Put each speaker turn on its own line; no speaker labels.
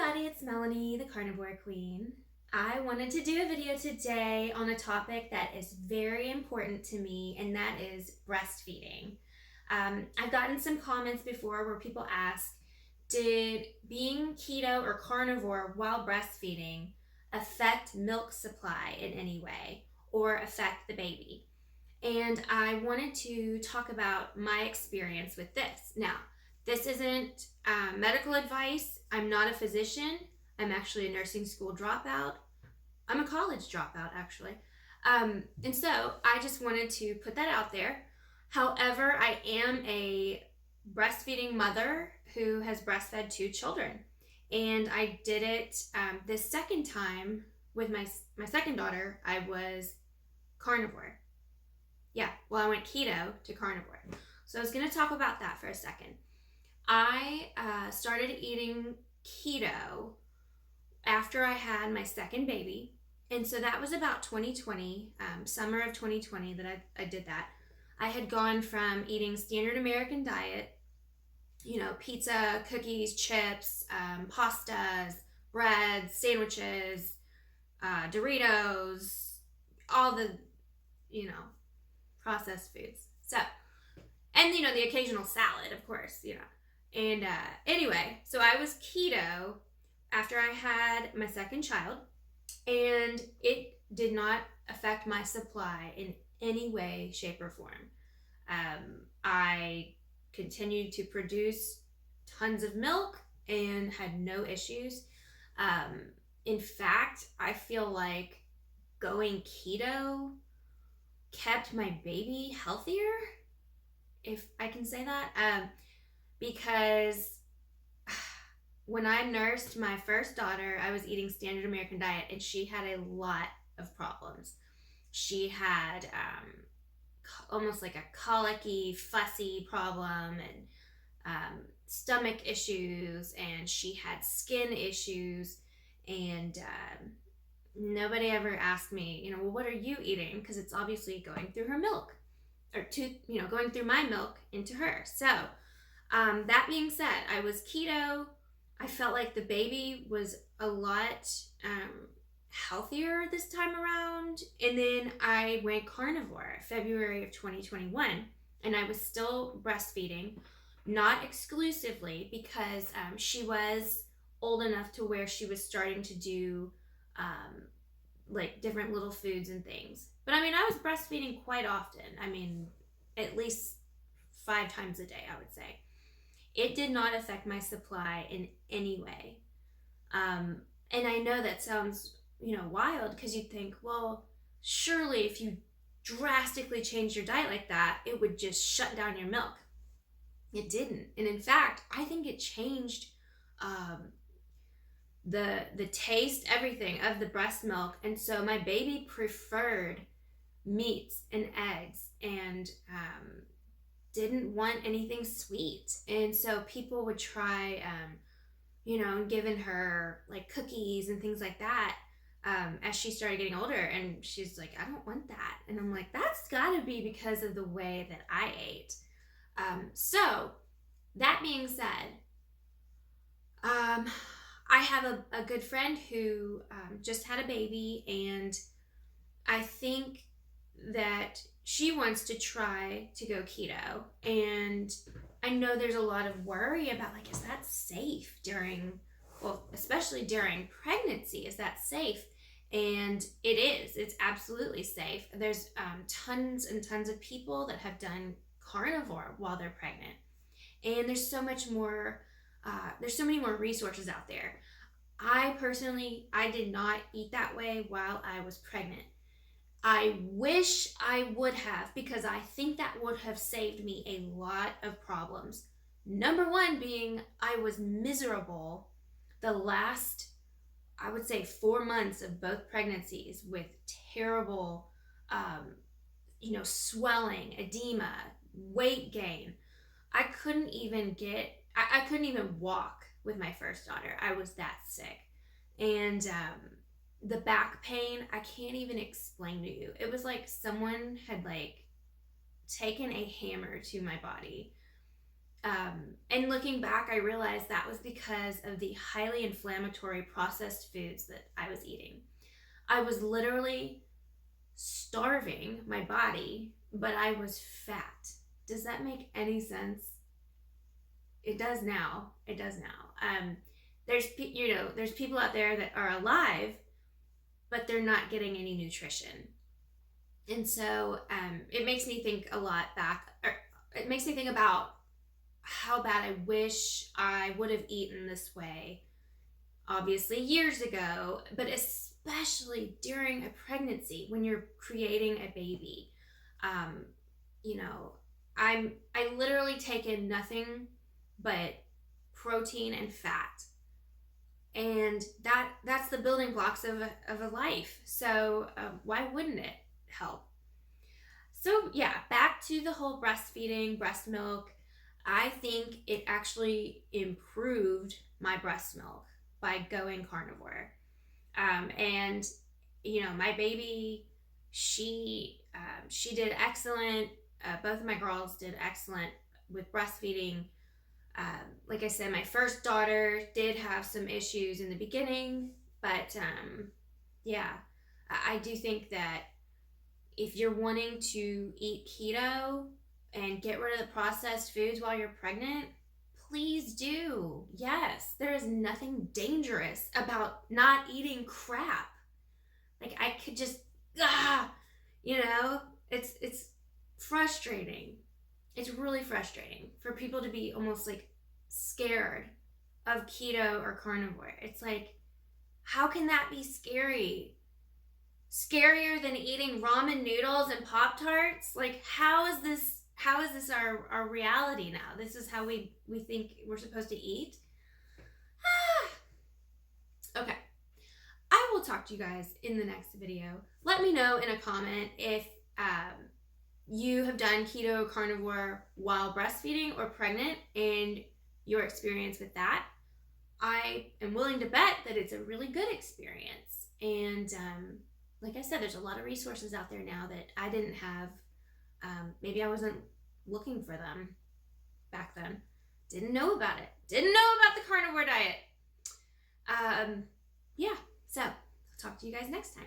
everybody, it's Melanie, the Carnivore Queen. I wanted to do a video today on a topic that is very important to me, and that is breastfeeding. I've gotten some comments before where people ask, did being keto or carnivore while breastfeeding affect milk supply in any way or affect the baby? And I wanted to talk about my experience with this. Now, this isn't medical advice. I'm not a physician. I'm actually a nursing school dropout. I'm a college dropout, actually. And so I just wanted to put that out there. However, I am a breastfeeding mother who has breastfed 2 children. And I did it this second time with my second daughter. I was carnivore. Yeah, well, I went keto to carnivore. So I was going to talk about that for a second. I started eating keto after I had my second baby. And so that was about 2020, summer of 2020 that I did that. I had gone from eating standard American diet, pizza, cookies, chips, pastas, breads, sandwiches, Doritos, all the, processed foods. So, and the occasional salad, of course, And anyway, so I was keto after I had my second child, and it did not affect my supply in any way, shape, or form. I continued to produce tons of milk and had no issues. In fact, I feel like going keto kept my baby healthier, if I can say that, because when I nursed my first daughter, I was eating standard American diet, and she had a lot of problems. She had almost like a colicky, fussy problem, and stomach issues, and she had skin issues, and nobody ever asked me, well, what are you eating? Because it's obviously going through her milk, or going through my milk into her. So that being said, I was keto. I felt like the baby was a lot healthier this time around. And then I went carnivore February of 2021, and I was still breastfeeding, not exclusively, because she was old enough to where she was starting to do like different little foods and things. But I was breastfeeding quite often. At least 5 times a day, I would say. It did not affect my supply in any way. And I know that sounds, wild, because you'd think, well, surely if you drastically changed your diet like that, it would just shut down your milk. It didn't. And in fact, I think it changed the taste, everything of the breast milk. And so my baby preferred meats and eggs, and didn't want anything sweet. And so people would try, giving her like cookies and things like that as she started getting older. And she's like, I don't want that. And I'm like, that's gotta be because of the way that I ate. So that being said, I have a good friend who just had a baby, and I think that she wants to try to go keto. And I know there's a lot of worry about, like, is that safe especially during pregnancy, is that safe? And it is. It's absolutely safe. There's tons and tons of people that have done carnivore while they're pregnant. And there's so much more, there's so many more resources out there. I did not eat that way while I was pregnant. I wish I would have, because I think that would have saved me a lot of problems. Number one being, I was miserable the last, I would say, 4 months of both pregnancies, with terrible, swelling, edema, weight gain. I couldn't even walk with my first daughter. I was that sick. And the back pain, I can't even explain to you. It was like someone had taken a hammer to my body And looking back, I realized that was because of the highly inflammatory processed foods that I was eating. I was literally starving my body, but I was fat. Does that make any sense? It does now. It does now. There's people out there that are alive, but they're not getting any nutrition. And so it makes me think a lot back, or it makes me think about how bad I wish I would have eaten this way, obviously years ago, but especially during a pregnancy when you're creating a baby. You know, I literally take in nothing but protein and fat, and that's the building blocks of a life. So why wouldn't it help? So yeah, back to the whole breastfeeding, breast milk. I think it actually improved my breast milk by going carnivore. And you know, my baby, she did excellent. Both of my girls did excellent with breastfeeding. Like I said, my first daughter did have some issues in the beginning, but yeah, I do think that if you're wanting to eat keto and get rid of the processed foods while you're pregnant, please do. Yes, there is nothing dangerous about not eating crap. Like I could just, you know, it's frustrating. It's really frustrating for people to be almost like scared of keto or carnivore. It's like, how can that be scary? Scarier than eating ramen noodles and Pop-Tarts? Like, how is this our reality now? This is how we think we're supposed to eat? Okay. I will talk to you guys in the next video. Let me know in a comment if you have done keto carnivore while breastfeeding or pregnant and your experience with that. I am willing to bet that it's a really good experience. And like I said, there's a lot of resources out there now that I didn't have. Maybe I wasn't looking for them back then. Didn't know about it. Didn't know about the carnivore diet. Yeah, so I'll talk to you guys next time.